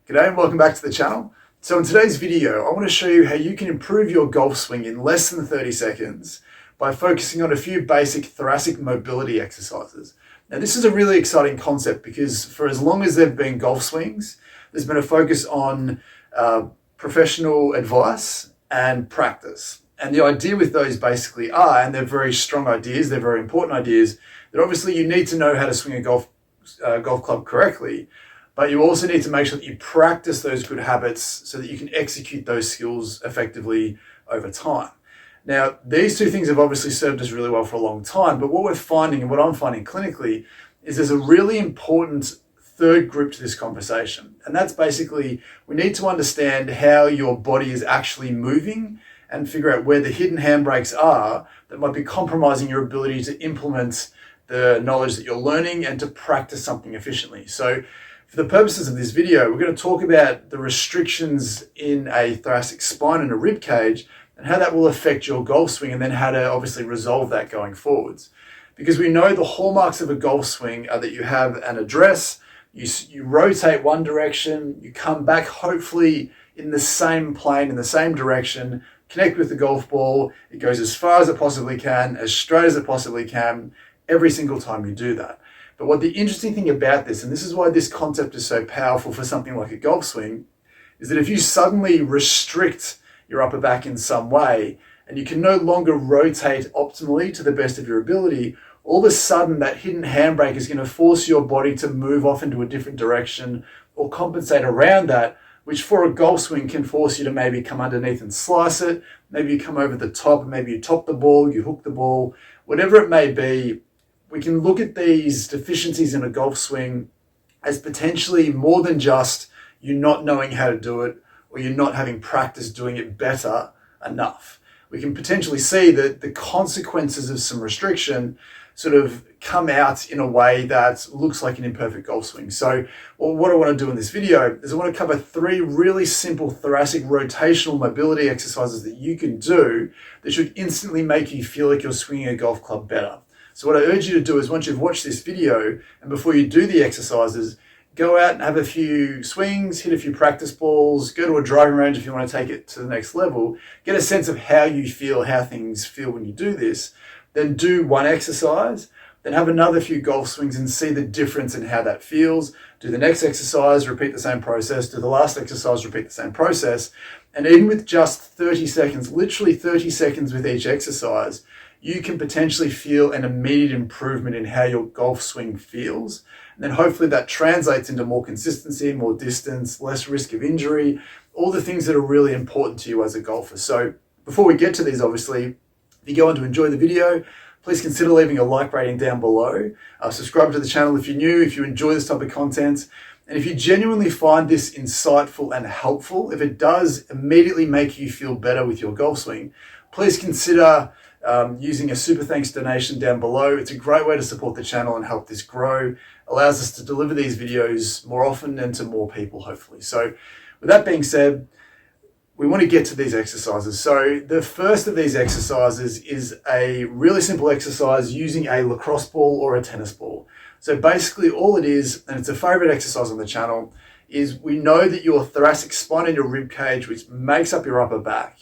G'day and welcome back to the channel. So in today's video, I want to show you how you can improve your golf swing in less than 30 seconds by focusing on a few basic thoracic mobility exercises. Now this is a really exciting concept because for as long as there have been golf swings, there's been a focus on professional advice and practice. And the idea with those basically are, and they're very strong ideas, they're very important ideas, that obviously you need to know how to swing a golf club correctly, but you also need to make sure that you practice those good habits so that you can execute those skills effectively over time. Now, these two things have obviously served us really well for a long time, but what we're finding and what I'm finding clinically is there's a really important third group to this conversation. And that's basically, we need to understand how your body is actually moving and figure out where the hidden handbrakes are that might be compromising your ability to implement the knowledge that you're learning and to practice something efficiently. So for the purposes of this video, we're going to talk about the restrictions in a thoracic spine and a rib cage and how that will affect your golf swing, and then how to obviously resolve that going forwards. Because we know the hallmarks of a golf swing are that you have an address, you rotate one direction, you come back hopefully in the same plane, in the same direction, connect with the golf ball, it goes as far as it possibly can, as straight as it possibly can, every single time you do that. But what the interesting thing about this, and this is why this concept is so powerful for something like a golf swing, is that if you suddenly restrict your upper back in some way and you can no longer rotate optimally to the best of your ability, all of a sudden that hidden handbrake is going to force your body to move off into a different direction or compensate around that, which for a golf swing can force you to maybe come underneath and slice it. Maybe you come over the top, maybe you top the ball, you hook the ball, whatever it may be. We can look at these deficiencies in a golf swing as potentially more than just you not knowing how to do it or you're not having practice doing it better enough. We can potentially see that the consequences of some restriction sort of come out in a way that looks like an imperfect golf swing. So what I want to do in this video is I want to cover 3 really simple thoracic rotational mobility exercises that you can do that should instantly make you feel like you're swinging a golf club better. So what I urge you to do is once you've watched this video and before you do the exercises, go out and have a few swings, hit a few practice balls, go to a driving range if you want to take it to the next level, get a sense of how you feel, how things feel when you do this, then do one exercise, then have another few golf swings and see the difference in how that feels. Do the next exercise, repeat the same process, do the last exercise, repeat the same process. And even with just 30 seconds, literally 30 seconds with each exercise, you can potentially feel an immediate improvement in how your golf swing feels. And then hopefully that translates into more consistency, more distance, less risk of injury, all the things that are really important to you as a golfer. So before we get to these, obviously, if you go on to enjoy the video, please consider leaving a like rating down below. Subscribe to the channel if you're new, if you enjoy this type of content. And if you genuinely find this insightful and helpful, if it does immediately make you feel better with your golf swing, please consider using a super thanks donation down below. It's a great way to support the channel and help this grow. Allows us to deliver these videos more often and to more people, hopefully. So with that being said, we want to get to these exercises. So the first of these exercises is a really simple exercise using a lacrosse ball or a tennis ball. So basically all it is, and it's a favorite exercise on the channel, is we know that your thoracic spine and your rib cage, which makes up your upper back,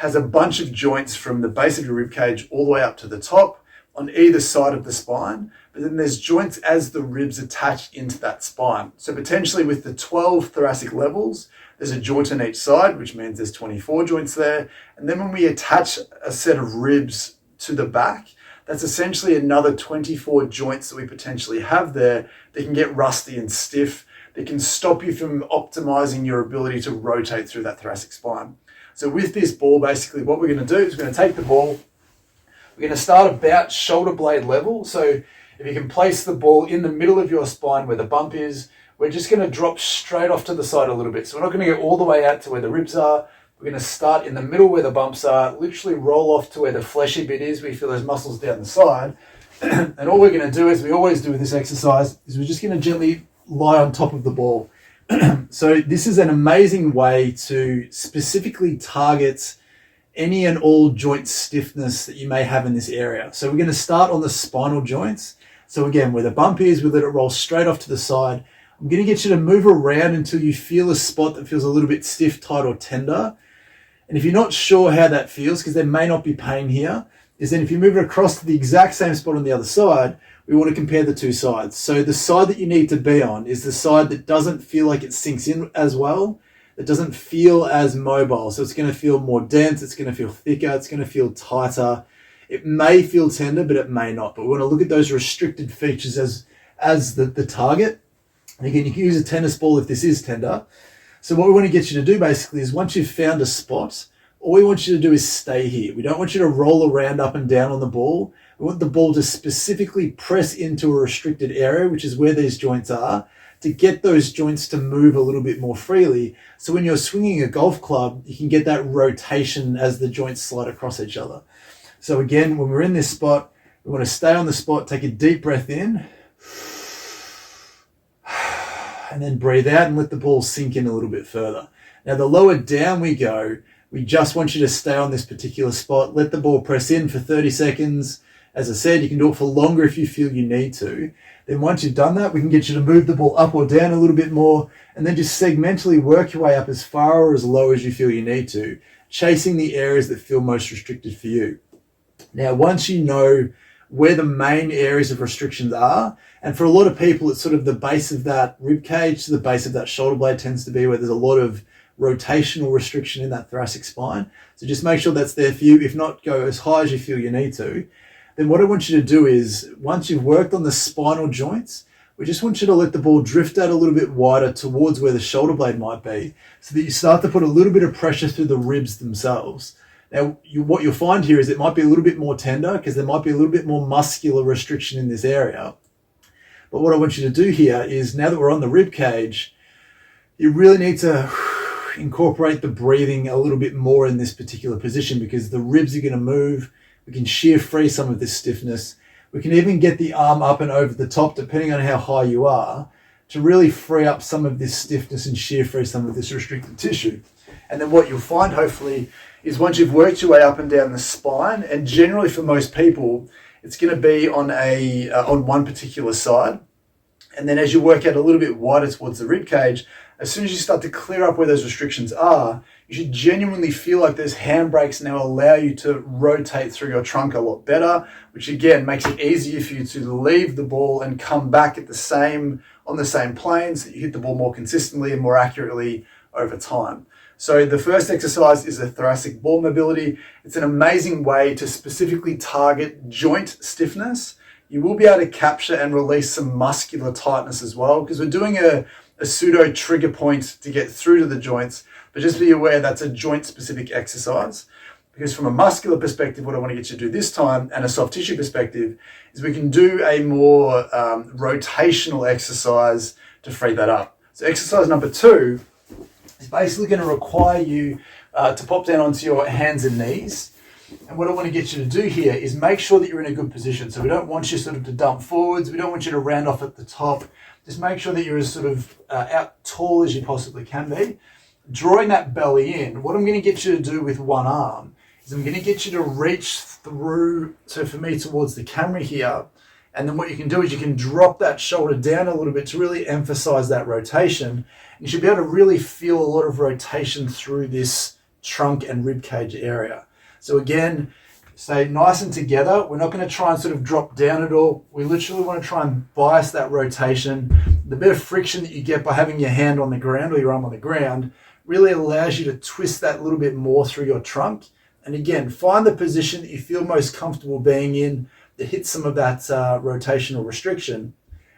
has a bunch of joints from the base of your rib cage all the way up to the top on either side of the spine, but then there's joints as the ribs attach into that spine. So potentially with the 12 thoracic levels, there's a joint on each side, which means there's 24 joints there. And then when we attach a set of ribs to the back, that's essentially another 24 joints that we potentially have there. They can get rusty and stiff. They can stop you from optimizing your ability to rotate through that thoracic spine. So with this ball, basically what we're going to do is we're going to take the ball, we're going to start about shoulder blade level. So if you can place the ball in the middle of your spine where the bump is, we're just going to drop straight off to the side a little bit. So we're not going to go all the way out to where the ribs are. We're going to start in the middle where the bumps are, literally roll off to where the fleshy bit is. We feel those muscles down the side. And all we're going to do, as we always do with this exercise, is we're just going to gently lie on top of the ball. So this is an amazing way to specifically target any and all joint stiffness that you may have in this area. So we're going to start on the spinal joints. So again, where the bump is, we let it roll straight off to the side. I'm going to get you to move around until you feel a spot that feels a little bit stiff, tight, or tender. And if you're not sure how that feels, because there may not be pain here, is then if you move it across to the exact same spot on the other side, we want to compare the two sides. So the side that you need to be on is the side that doesn't feel like it sinks in as well, that doesn't feel as mobile. So it's going to feel more dense, it's going to feel thicker, it's going to feel tighter. It may feel tender, but it may not. But we want to look at those restricted features as the target. And again, you can use a tennis ball if this is tender. So what we want to get you to do basically is once you've found a spot, all we want you to do is stay here. We don't want you to roll around up and down on the ball. We want the ball to specifically press into a restricted area, which is where these joints are, to get those joints to move a little bit more freely. So when you're swinging a golf club, you can get that rotation as the joints slide across each other. So again, when we're in this spot, we want to stay on the spot, take a deep breath in, and then breathe out and let the ball sink in a little bit further. Now, the lower down we go, we just want you to stay on this particular spot. Let the ball press in for 30 seconds. As I said, you can do it for longer if you feel you need to. Then once you've done that, we can get you to move the ball up or down a little bit more, and then just segmentally work your way up as far or as low as you feel you need to, chasing the areas that feel most restricted for you. Now, once you know where the main areas of restrictions are, and for a lot of people, it's sort of the base of that rib cage to the base of that shoulder blade tends to be where there's a lot of rotational restriction in that thoracic spine. So just make sure that's there for you. If not, go as high as you feel you need to. Then what I want you to do is, once you've worked on the spinal joints, we just want you to let the ball drift out a little bit wider towards where the shoulder blade might be, so that you start to put a little bit of pressure through the ribs themselves. Now, what you'll find here is it might be a little bit more tender because there might be a little bit more muscular restriction in this area. But what I want you to do here is, now that we're on the rib cage, you really need to incorporate the breathing a little bit more in this particular position, because the ribs are going to move. We can shear free some of this stiffness. We can even get the arm up and over the top, depending on how high you are, to really free up some of this stiffness and shear free some of this restricted tissue. And then what you'll find, hopefully, is once you've worked your way up and down the spine, and generally for most people, it's going to be on one particular side. And then as you work out a little bit wider towards the rib cage, as soon as you start to clear up where those restrictions are, you should genuinely feel like those handbrakes now allow you to rotate through your trunk a lot better, which again makes it easier for you to leave the ball and come back on the same plane, so that you hit the ball more consistently and more accurately over time. So the first exercise is a thoracic ball mobility. It's an amazing way to specifically target joint stiffness. You will be able to capture and release some muscular tightness as well, because we're doing a pseudo trigger point to get through to the joints, but just be aware that's a joint specific exercise. Because from a muscular perspective, what I want to get you to do this time, and a soft tissue perspective, is we can do a more rotational exercise to free that up. So exercise number 2 is basically going to require you to pop down onto your hands and knees. And what I want to get you to do here is make sure that you're in a good position. So we don't want you sort of to dump forwards. We don't want you to round off at the top. Just make sure that you're as sort of out tall as you possibly can be. Drawing that belly in, what I'm going to get you to do with one arm is I'm going to get you to reach through, so for me, towards the camera here. And then what you can do is you can drop that shoulder down a little bit to really emphasize that rotation. You should be able to really feel a lot of rotation through this trunk and rib cage area. So again, stay nice and together. We're not going to try and sort of drop down at all. We literally want to try and bias that rotation. The bit of friction that you get by having your hand on the ground or your arm on the ground really allows you to twist that a little bit more through your trunk. And again, find the position that you feel most comfortable being in that hits some of that rotational restriction.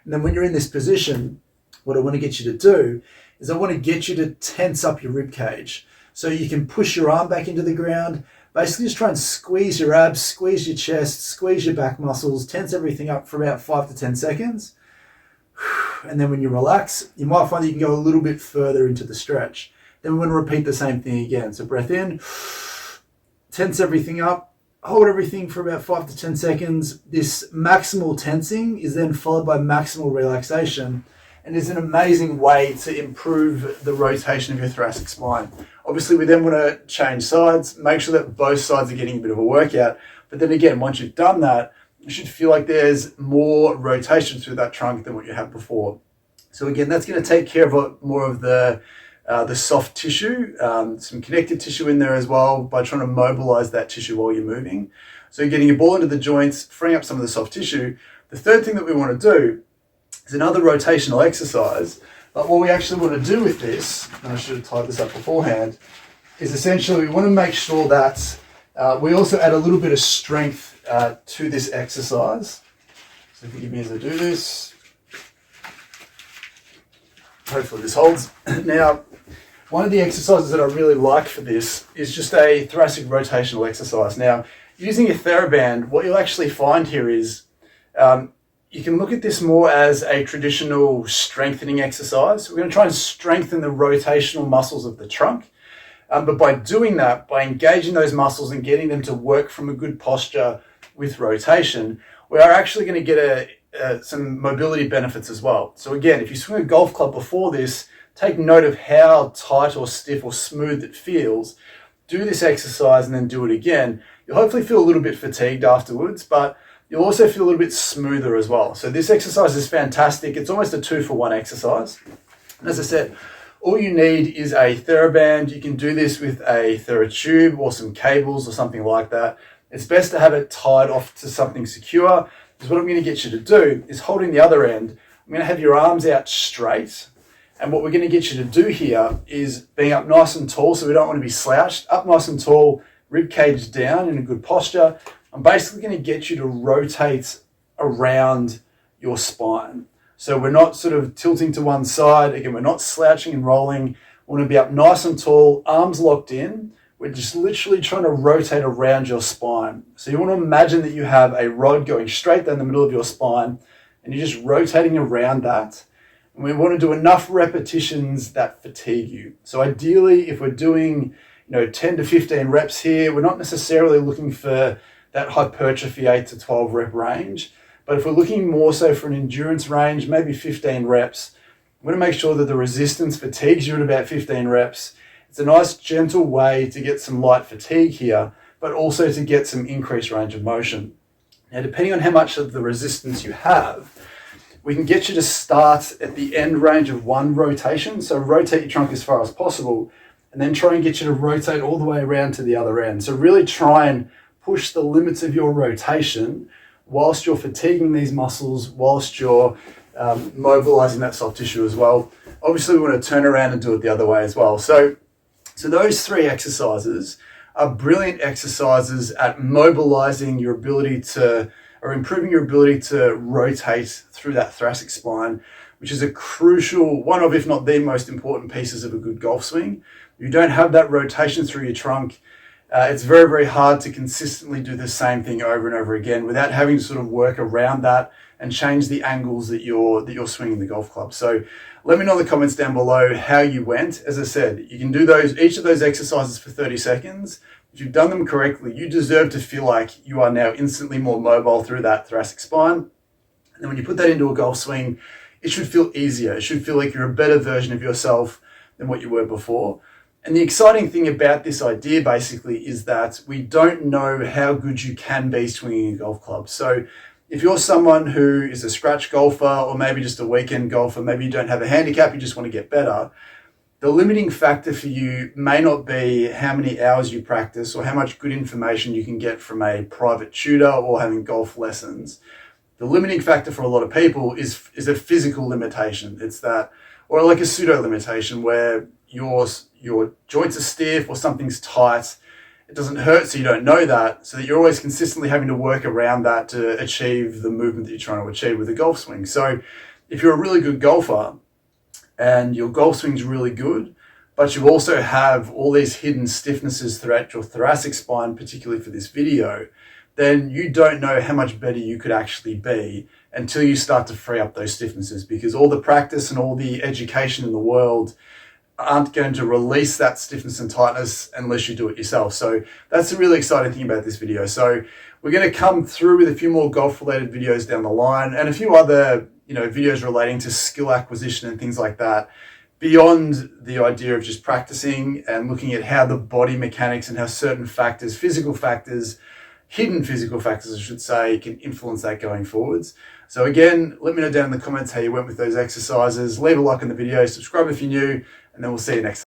And then when you're in this position, what I want to get you to do is I want to get you to tense up your rib cage. So you can push your arm back into the ground. Basically just try and squeeze your abs, squeeze your chest, squeeze your back muscles, tense everything up for about 5 to 10 seconds. And then when you relax, you might find that you can go a little bit further into the stretch. Then we want to repeat the same thing again. So breath in, tense everything up, hold everything for about 5 to 10 seconds. This maximal tensing is then followed by maximal relaxation, and is an amazing way to improve the rotation of your thoracic spine. Obviously, we then want to change sides, make sure that both sides are getting a bit of a workout. But then again, once you've done that, you should feel like there's more rotation through that trunk than what you had before. So again, that's going to take care of more of the soft tissue, some connective tissue in there as well by trying to mobilize that tissue while you're moving. So you're getting your ball into the joints, freeing up some of the soft tissue. The third thing that we want to do is another rotational exercise. But what we actually want to do with this, and I should have tied this up beforehand, is essentially we want to make sure that we also add a little bit of strength to this exercise. So forgive me as I do this. Hopefully this holds. Now, one of the exercises that I really like for this is just a thoracic rotational exercise. Now, using a TheraBand, what you'll actually find here is you can look at this more as a traditional strengthening exercise. We're going to try and strengthen the rotational muscles of the trunk. But by doing that, by engaging those muscles and getting them to work from a good posture with rotation, we are actually going to get some mobility benefits as well. So again, if you swing a golf club before this, take note of how tight or stiff or smooth it feels. Do this exercise and then do it again. You'll hopefully feel a little bit fatigued afterwards, but you'll also feel a little bit smoother as well. So this exercise is fantastic. It's almost a 2-for-1 exercise. And as I said, all you need is a TheraBand. You can do this with a TheraTube or some cables or something like that. It's best to have it tied off to something secure, because what I'm going to get you to do is, holding the other end, I'm going to have your arms out straight. And what we're going to get you to do here is being up nice and tall, so we don't want to be slouched, up nice and tall, rib cage down in a good posture. I'm basically going to get you to rotate around your spine. So we're not sort of tilting to one side. Again, we're not slouching and rolling. We want to be up nice and tall, arms locked in. We're just literally trying to rotate around your spine. So you want to imagine that you have a rod going straight down the middle of your spine, and you're just rotating around that. And we want to do enough repetitions that fatigue you. So ideally, if we're doing 10 to 15 reps here, we're not necessarily looking for that hypertrophy 8 to 12 rep range. But if we're looking more so for an endurance range, maybe 15 reps, we want to make sure that the resistance fatigues you at about 15 reps. It's a nice gentle way to get some light fatigue here, but also to get some increased range of motion. Now, depending on how much of the resistance you have, we can get you to start at the end range of one rotation. So rotate your trunk as far as possible, and then try and get you to rotate all the way around to the other end. So really try and push the limits of your rotation whilst you're fatiguing these muscles, whilst you're mobilizing that soft tissue as well. Obviously, we want to turn around and do it the other way as well. So those 3 exercises are brilliant exercises at mobilizing your ability to, or improving your ability to rotate through that thoracic spine, which is a crucial, one of, if not the most important pieces of a good golf swing. If you don't have that rotation through your trunk, it's very, very hard to consistently do the same thing over and over again without having to sort of work around that and change the angles that you're swinging the golf club. So let me know in the comments down below how you went. As I said, you can do each of those exercises for 30 seconds. If you've done them correctly, you deserve to feel like you are now instantly more mobile through that thoracic spine. And then when you put that into a golf swing, it should feel easier. It should feel like you're a better version of yourself than what you were before. And the exciting thing about this idea basically is that we don't know how good you can be swinging a golf club. So if you're someone who is a scratch golfer, or maybe just a weekend golfer, maybe you don't have a handicap, you just want to get better, the limiting factor for you may not be how many hours you practice or how much good information you can get from a private tutor or having golf lessons. The limiting factor for a lot of people is a physical limitation. It's that, or like a pseudo limitation where your joints are stiff or something's tight. It doesn't hurt, so you don't know that, so that you're always consistently having to work around that to achieve the movement that you're trying to achieve with a golf swing. So if you're a really good golfer and your golf swing's really good, but you also have all these hidden stiffnesses throughout your thoracic spine, particularly for this video, then you don't know how much better you could actually be until you start to free up those stiffnesses, because all the practice and all the education in the world aren't going to release that stiffness and tightness unless you do it yourself. So that's the really exciting thing about this video. So we're going to come through with a few more golf related videos down the line, and a few other videos relating to skill acquisition and things like that, beyond the idea of just practicing and looking at how the body mechanics and how certain factors, physical factors, hidden physical factors, I should say, can influence that going forwards. So again, let me know down in the comments how you went with those exercises. Leave a like on the video, subscribe if you're new, and then we'll see you next time.